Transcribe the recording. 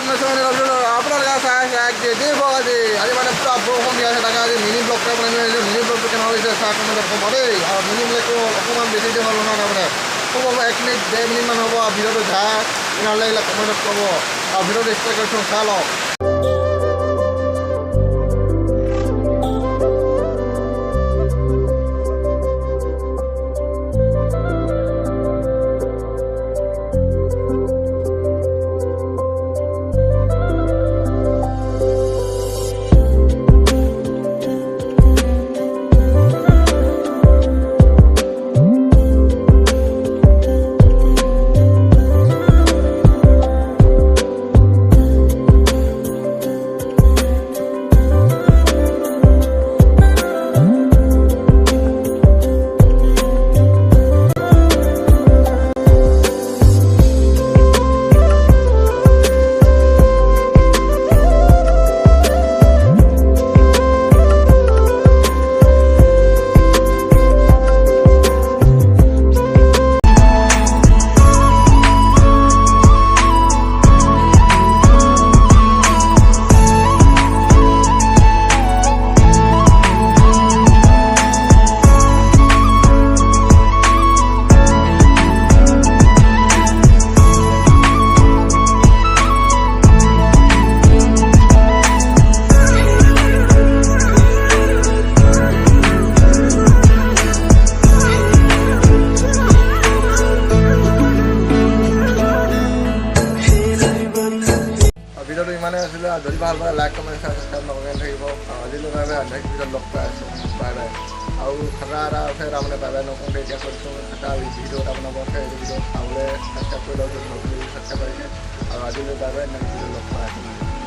আপোনালোকে আজি মানে পুৰা বৰষুণ দি আছে তাকে আজি মিনি ব্লগ টাইপ মিনি ব্লগটো কেনেকুৱা হৈছে চাহ কমেণ্টত ক'ব দেই আৰু মিনি ব্লগটো অকণমান বেছি দিন হ'ল নহয় তাৰমানে ক'ব 1 মিনিট 1.5 মিনিটমান হ'ব আৰু ভিডিঅ'টো যায় তেনেহ'লে এইবিলাক কমেণ্টত ক'ব আৰু ভিডিঅ'টো ষ্টাৰ্ট কৰিছোঁ চাই লওক ভিডিঅ'টো ইমানেই আছিলে যদি ভাল পায় লাইক কমেণ্ট ছাবস্ক্ৰাইব নকৰি থাকিব আজিলৈ বাই বাই নেক্সট ভিডিঅ'ত লগ পাই আছোঁ বাই বাই আৰু খাতা এটা আছে তাৰমানে বাই বাই নকওঁতে এতিয়া কৰিছোঁ খাতা ভিডিঅ' এটা বনাব আছে এইটো ভিডিঅ' চাবলৈ ছাবস্ক্ৰাইব কৰি লওক ছাবস্ক্ৰাইব কৰিছে আৰু আজিলৈ বাই বাই নেক্সট ভিডিঅ'ত লগ পাই আছোঁ